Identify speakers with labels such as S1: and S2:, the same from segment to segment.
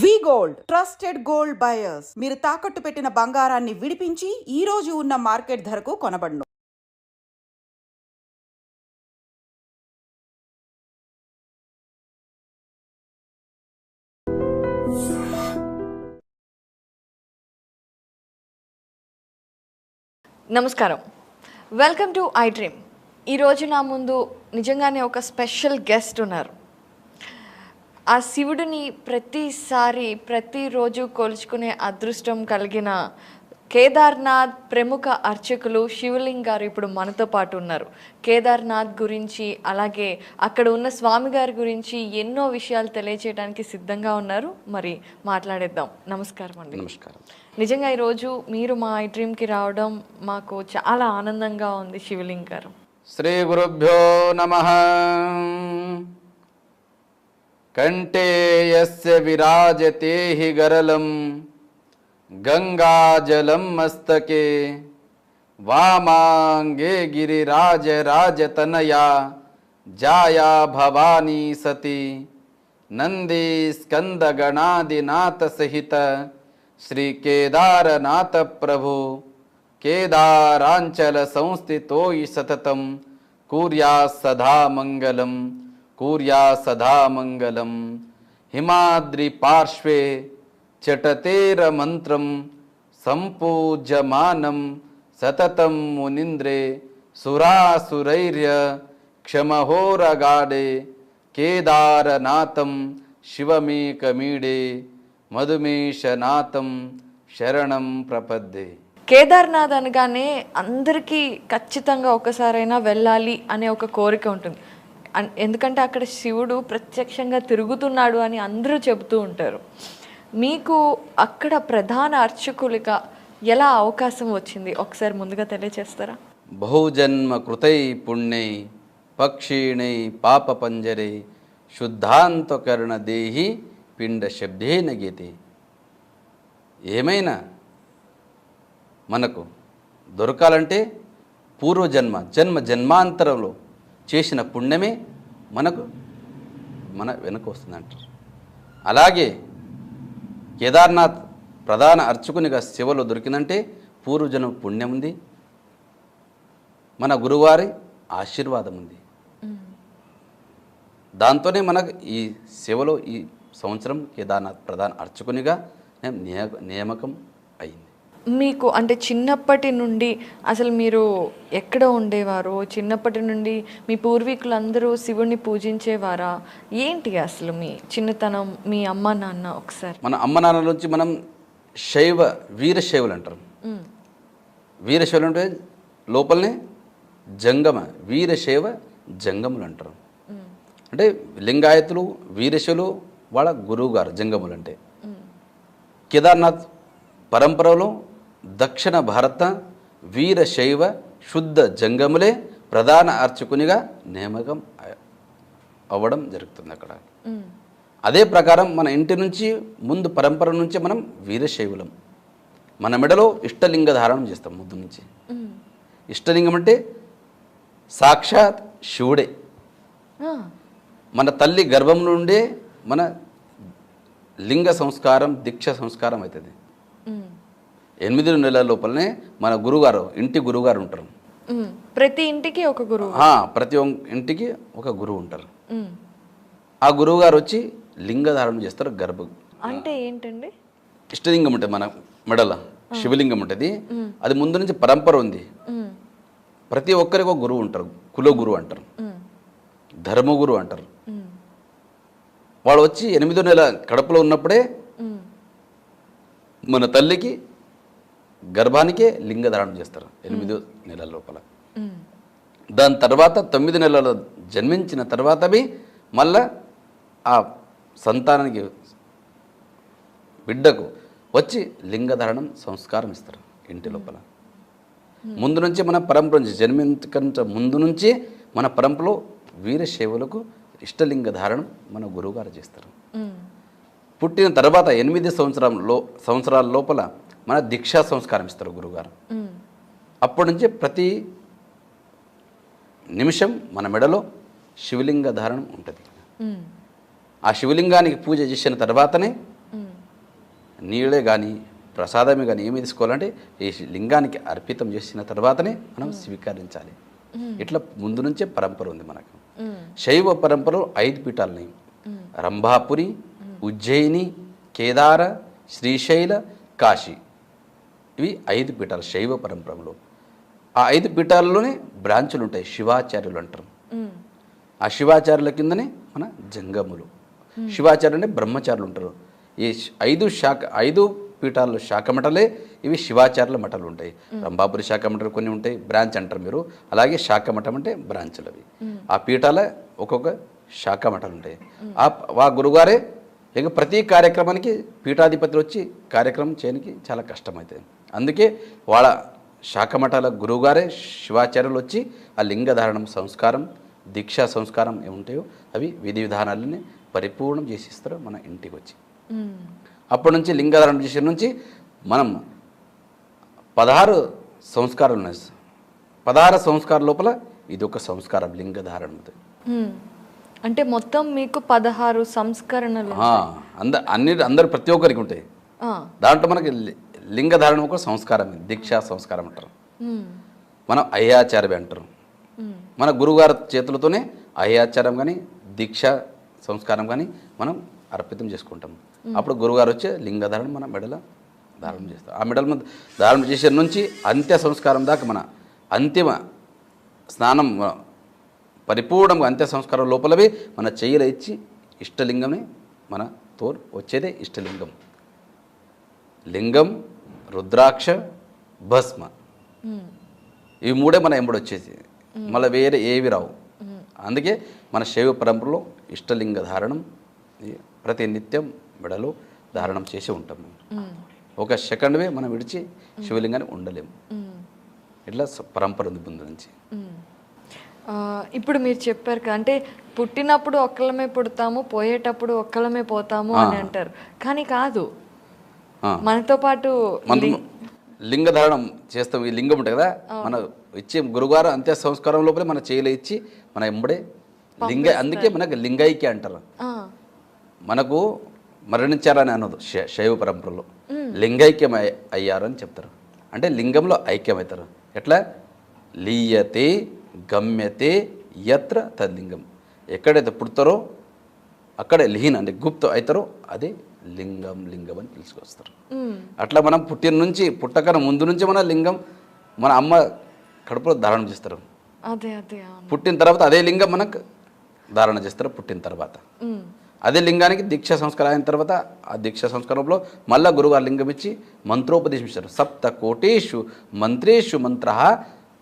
S1: వి gold trusted gold buyers. మీరు తాకట్టు పెట్టిన బంగారాన్ని విడిపించి ఈ రోజు ఉన్న మార్కెట్ ధరకు కొనబడును.
S2: నమస్కారం, వెల్కమ్ టు ఐ డ్రీమ్. ఈరోజు నా ముందు నిజంగానే ఒక స్పెషల్ గెస్ట్ ఉన్నారు. ఆ శివుడిని ప్రతిరోజు కొలుచుకునే అదృష్టం కలిగిన కేదార్నాథ్ ప్రముఖ అర్చకులు శివలింగ్ గారు ఇప్పుడు మనతో పాటు ఉన్నారు. కేదార్నాథ్ గురించి, అలాగే అక్కడ ఉన్న స్వామి గారి గురించి ఎన్నో విషయాలు తెలియజేయడానికి సిద్ధంగా ఉన్నారు. మరి మాట్లాడేద్దాం. నమస్కారం అండి.
S3: నమస్కారం.
S2: నిజంగా ఈరోజు మీరు మా ఐ డ్రీమ్కి రావడం మాకు చాలా ఆనందంగా ఉంది. శివలింగ్ గారు,
S3: శ్రీ గురుభ్యో నమః. కంఠే యస్య విరాజతే హి గరళం గంగాజలం మస్తకే వామాంగే గిరిరాజరాజతనయా జాయా భవానీ సతి నంది స్కందగణాదినాథ సహిత శ్రీ కేదారనాథ ప్రభు కేదారాంచల సంస్థితో సతతం కుర్యా సదా మంగళం, కుర్యా సదా మంగళం. హిమాద్రి పార్శ్వే చటతేర మంత్రం సంపూజ్యమానం సతతం మునింద్రే సురాసురైర్య క్షమహోరగాడే కేదారనాథం శివమేకమీడే మధుమేషనాథం శరణం ప్రపద్దే.
S2: కేదార్నాథ్ అనగానే అందరికీ ఖచ్చితంగా ఒకసారైనా వెళ్ళాలి అనే ఒక కోరిక ఉంటుంది. ఎందుకంటే అక్కడ శివుడు ప్రత్యక్షంగా తిరుగుతున్నాడు అని అందరూ చెబుతూ ఉంటారు. మీకు అక్కడ ప్రధాన అర్చకులుగా ఎలా అవకాశం వచ్చింది, ఒకసారి ముందుగా తెలియచేస్తారా?
S3: బహుజన్మ కృతై పుణ్యై పక్షిణై పాప పంజరే శుద్ధాంతకరణ దేహి పిండ శబ్దేన గీతే. ఏమైనా మనకు దొరకాలంటే జన్మాంతరంలో చేసిన పుణ్యమే మన వెనక వస్తుందంటారు. అలాగే కేదార్నాథ్ ప్రధాన అర్చకునిగా సేవలో దొరికిందంటే పూర్వజన్మ పుణ్యం ఉంది, మన గురువారి ఆశీర్వాదం ఉంది. దాంతోనే మనకు ఈ సేవలో ఈ సంవత్సరం కేదార్నాథ్ ప్రధాన అర్చకునిగా నియామకం అయింది.
S2: మీకు అంటే చిన్నప్పటి నుండి అసలు మీరు ఎక్కడ ఉండేవారు? చిన్నప్పటి నుండి మీ పూర్వీకులందరూ శివుణ్ణి పూజించేవారా? ఏంటి అసలు మీ చిన్నతనం, మీ అమ్మ నాన్న? ఒకసారి
S3: మన అమ్మ నాన్న నుంచి మనం వీరశైవులు అంటారు. వీరశైవులు అంటే లోపలనే జంగమ, వీరశైవ జంగములు అంటారు. అంటే లింగాయతులు వీరశైవులు వాళ్ళ గురువు గారు జంగములు. అంటే కేదార్నాథ్ పరంపరలో దక్షిణ భారత వీరశైవ శుద్ధ జంగములే ప్రధాన అర్చకునిగా నియామకం అవ్వడం జరుగుతుంది అక్కడ. అదే ప్రకారం మన ఇంటి నుంచి ముందు పరంపర నుంచి మనం వీరశైవులం. మన మెడలో ఇష్టలింగ ధారణం చేస్తాం ముందు నుంచి. ఇష్టలింగం అంటే సాక్షాత్ శివుడే. మన తల్లి గర్భం నుండే మన లింగ సంస్కారం, దీక్ష సంస్కారం అవుతుంది. 8 నెలల లోపలనే మన గురుగారు, ఇంటి గురుగారు ఉంటారు.
S2: ప్రతి ఇంటికి ఒక గురువు,
S3: ప్రతి ఇంటికి ఒక గురువు ఉంటారు. ఆ గురువు గారు వచ్చి లింగధారణ చేస్తారు.
S2: అంటే ఏంటండి?
S3: ఇష్టలింగం ఉంటుంది మన మెడల, శివలింగం ఉంటుంది. అది ముందు నుంచి పరంపర ఉంది. ప్రతి ఒక్కరికి ఒక గురువు ఉంటారు. కుల గురువు అంటారు, ధర్మగురు అంటారు. వాడు వచ్చి 8 నెలల కడుపులో ఉన్నప్పుడే మన తల్లికి గర్భానికే లింగధారణ చేస్తారు 8 నెలల లోపల. దాని తర్వాత 9 నెలలు జన్మించిన తర్వాత మళ్ళా ఆ సంతానానికి, బిడ్డకు వచ్చి లింగధారణం సంస్కారం ఇస్తారు ఇంటి లోపల. ముందు నుంచి మన పరంపర నుంచి జన్మించక ముందు నుంచి మన పరంపరలో వీరశైవులకు ఇష్టలింగ ధారణం మన గురువుగారు చేస్తారు. పుట్టిన తర్వాత 8 సంవత్సరాల లోపల మన దీక్షా సంస్కారం ఇస్తారు గురువుగారు. అప్పటి నుంచి ప్రతి నిమిషం మన మెడలో శివలింగ ధారణం ఉంటుంది. ఆ శివలింగానికి పూజ చేసిన తర్వాతనే నీళ్ళే కానీ ప్రసాదమే కానీ ఏమి తీసుకోవాలంటే ఈ లింగానికి అర్పితం చేసిన తర్వాతనే మనం స్వీకరించాలి. ఇట్లా ముందు నుంచే పరంపర ఉంది మనకు. శైవ పరంపరలో 5 పీఠాలని రంభాపురి, ఉజ్జయిని, కేదార, శ్రీశైల, కాశీ, ఇవి 5 పీఠాలు శైవ పరంపరలో. ఆ 5 పీఠాలలోనే బ్రాంచులు ఉంటాయి, శివాచార్యులు అంటారు. ఆ శివాచార్యుల కిందనే మన జంగములు. శివాచార్యులు అంటే బ్రహ్మచారులు ఉంటారు. ఈ 5 పీఠాల్లో శాఖ మఠాలే ఇవి శివాచార్యుల మఠాలు ఉంటాయి. రంభాపురి శాఖ మఠాలు కొన్ని ఉంటాయి, బ్రాంచ్ అంటారు మీరు. అలాగే శాఖ మఠం అంటే బ్రాంచులు అవి. ఆ పీఠాల ఒక్కొక్క శాఖ మఠాలు ఉంటాయి. ఆ గురుగారే ఇక ప్రతి కార్యక్రమానికి పీఠాధిపతులు వచ్చి కార్యక్రమం చేయడానికి చాలా కష్టమవుతుంది. అందుకే వాళ్ళ శాఖ మఠాల గురువుగారే శివాచార్యులు వచ్చి ఆ లింగధారణం సంస్కారం, దీక్షా సంస్కారం ఏముంటాయో అవి విధి విధానాలని పరిపూర్ణం చేసిస్తారు మన ఇంటికి వచ్చి. అప్పటి నుంచి లింగధారణ చేసిన నుంచి మనం 16 సంస్కారాలు ఉన్నాయి. 16 సంస్కారాల లోపల ఇది ఒక సంస్కారం లింగధారణ.
S2: అంటే మొత్తం మీకు 16 సంస్కరణలు
S3: అందరు ప్రతి ఒక్కరికి ఉంటాయి. దాంట్లో మనకి లింగధారణ ఒక సంస్కారం, దీక్షా సంస్కారం అంటారు. మనం అయ్యాచార్యం అంటారు. మన గురువుగారి చేతులతోనే అయ్యాచారం కానీ దీక్షా సంస్కారం కానీ మనం అర్పితం చేసుకుంటాం. అప్పుడు గురువుగారు వచ్చే లింగధారణ మన మెడల ధారణ చేస్తాం. ఆ మెడల ధారణ చేసే నుంచి అంత్య సంస్కారం దాకా మన అంతిమ స్నానం పరిపూర్ణంగా అంత్య సంస్కారం లోపలవి మన చెయ్యిలో ఇచ్చి ఇష్టలింగమే మన తోర్ వచ్చేదే ఇష్టలింగం. లింగం, రుద్రాక్ష, భస్మ, ఇవి 3 మన ఎంబడి వచ్చేసి మళ్ళీ వేరే ఏవి రావు. అందుకే మన శైవ పరంపరలో ఇష్టలింగ ధారణం ప్రతి నిత్యం మెడలో ధారణం చేసి ఉంటాం. ఒక సెకండ్వే మనం విడిచి శివలింగాన్ని ఉండలేము. ఇట్లా పరంపర ఉంది ముందు నుంచి.
S2: ఇప్పుడు మీరు చెప్పారు కదా, అంటే పుట్టినప్పుడు ఒక్కలమే పుడతాము, పోయేటప్పుడు ఒక్కలమే పోతాము అని అంటారు. కానీ కాదు, మనతో పాటు
S3: లింగధారణం చేస్తాం. ఈ లింగం ఉంటుంది కదా, మన ఇచ్చే గురుగారు అంత్య సంస్కారం లోపలే మన చేయలు ఇచ్చి మన ఎంబడే లింగ, అందుకే మనకు లింగైక్య అంటారు. మనకు మరణించారని అన్నది శైవ పరంపరలో లింగైక్యం అయ్యారు అని చెప్తారు. అంటే లింగంలో ఐక్యమవుతారు. ఎట్లా? లీయతే గమ్యతే యత్ర తద్లింగం. ఎక్కడైతే పుడతారో అక్కడే లీన్ అంటే గుప్త అవుతారో అదే లింగం అని పిలుచుకొస్తారు. అట్లా మనం పుట్టిన నుంచి పుట్టకన ముందు నుంచి మన లింగం మన అమ్మ కడుపులో ధారణ చేస్తారు. పుట్టిన తర్వాత అదే లింగం మనకు ధారణ చేస్తారు. పుట్టిన తర్వాత అదే లింగానికి దీక్షా సంస్కారం అయిన తర్వాత ఆ దీక్షా సంస్కారంలో మళ్ళా గురుగారు లింగం ఇచ్చి మంత్రోపదేశం ఇస్తారు. 7 కోటీషు మంత్రేషు మంత్ర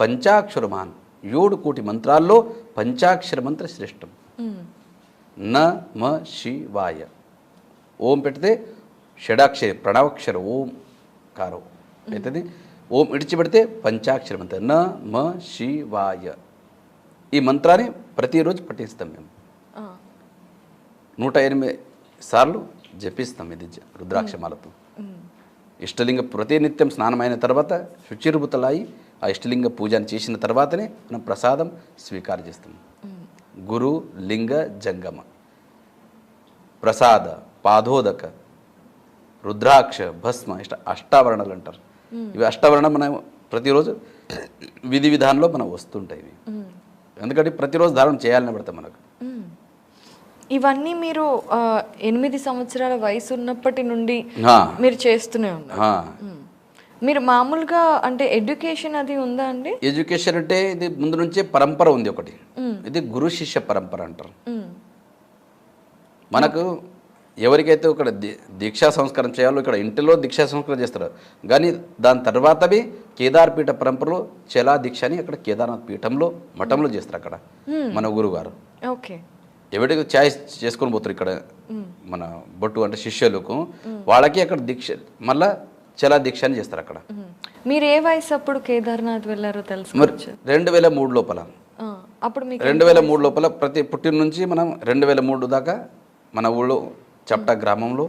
S3: పంచాక్షరమాన్. 7 కోటి మంత్రాల్లో పంచాక్షర మంత్ర శ్రేష్టం. నమ శివాయ. ఓం పెడితే షడాక్షరి ప్రణవాక్షర ఓం కారం అవుతుంది. ఓం ఇడిచిపెడితే పంచాక్షర మంత్ర నమ శివాయ. ఈ మంత్రాన్ని ప్రతిరోజు పఠిస్తాం మేము. 108 సార్లు జపిస్తాం ఇది రుద్రాక్షమాలతో. ఇష్టలింగ ప్రతినిత్యం స్నానమైన తర్వాత శుచిర్భుతలాయి ఆ ఇష్టలింగ పూజను చేసిన తర్వాతనే మనం ప్రసాదం స్వీకారం చేస్తాం. గురు లింగ జంగమ ప్రసాద పాదోదక రుద్రాక్ష భస్మ అష్టావరణలు అంటారు. ఇవి అష్టావరణ మనం ప్రతిరోజు విధి విధానంలో మనం వస్తుంటాయి ఇవి. ఎందుకంటే ప్రతిరోజు ధారణ చేయాలని పడతాం మనకు.
S2: ఇవన్నీ మీరు 8 సంవత్సరాల వయసు ఉన్నప్పటి నుండి మీరు చేస్తూనే ఉన్నారు. మీరు మామూలుగా అంటే ఎడ్యుకేషన్ అది ఉందా అండి?
S3: ఎడ్యుకేషన్ అంటే ఇది ముందు నుంచే పరంపర ఉంది ఒకటి. ఇది గురు శిష్య పరంపర అంటారు. మనకు ఎవరికైతే ఇక్కడ దీక్షా సంస్కారం చేయాలో ఇక్కడ ఇంటిలో దీక్షా సంస్కారం చేస్తారు. కానీ దాని తర్వాతవి కేదార్పీఠ పరంపరలో చెలా దీక్ష అని అక్కడ కేదార్నాథ్ పీఠంలో మఠంలో చేస్తారు. అక్కడ మన గురుగారు
S2: ఓకే
S3: ఎవరికి ఛాయిస్ చేసుకొని పోతారు. ఇక్కడ మన బొట్టు అంటే శిష్యులకు వాళ్ళకి అక్కడ దీక్ష మళ్ళా చలా దీక్ష అని చేస్తారు అక్కడ.
S2: మీరు ఏ వయసు అప్పుడు కేదార్నాథ్ వెళ్ళారో తెలుసు?
S3: 2003 లోపల.
S2: అప్పుడు
S3: 2003 లోపల ప్రతి పుట్టిన నుంచి మనం 2003 దాకా మన ఊళ్ళో చప్టా గ్రామంలో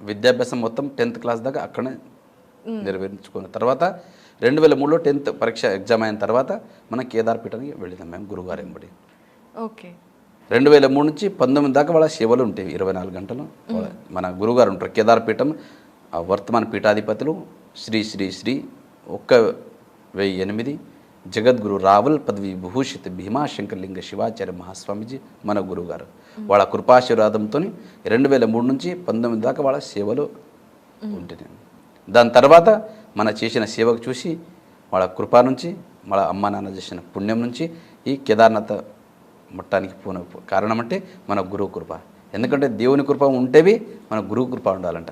S3: విద్యాభ్యాసం మొత్తం 10th క్లాస్ దాకా అక్కడనే నిర్వహించుకున్న తర్వాత 2003లో 10th పరీక్ష ఎగ్జామ్ అయిన తర్వాత మనం కేదార్పీఠానికి వెళ్ళినాం మేము గురుగారు ఎంబడి.
S2: ఓకే
S3: 2003 నుంచి 19 దాకా వాళ్ళ సేవలు ఉంటాయి 24 గంటలు. మన గురుగారు ఉంటారు కేదార్పీఠం ఆ వర్తమాన పీఠాధిపతులు శ్రీ శ్రీ శ్రీ 1008 జగద్గురు రావల్ పదవి విభూషిత భీమాశంకర్ లింగ శివాచార్య మహాస్వామీజీ మన గురువు గారు. వాళ్ళ కృపాశీర్వాదంతో 2003 నుంచి 19 దాకా వాళ్ళ సేవలో ఉంటున్నాను. దాని తర్వాత మన చేసిన సేవకు చూసి వాళ్ళ కృప నుంచి, వాళ్ళ అమ్మ నాన్న చేసిన పుణ్యం నుంచి ఈ కేదార్నాథ్ మొట్టానికి పోన కారణం అంటే మన గురువు కృప. ఎందుకంటే దేవుని కృప ఉంటేవి మన గురువు కృప ఉండాలంట.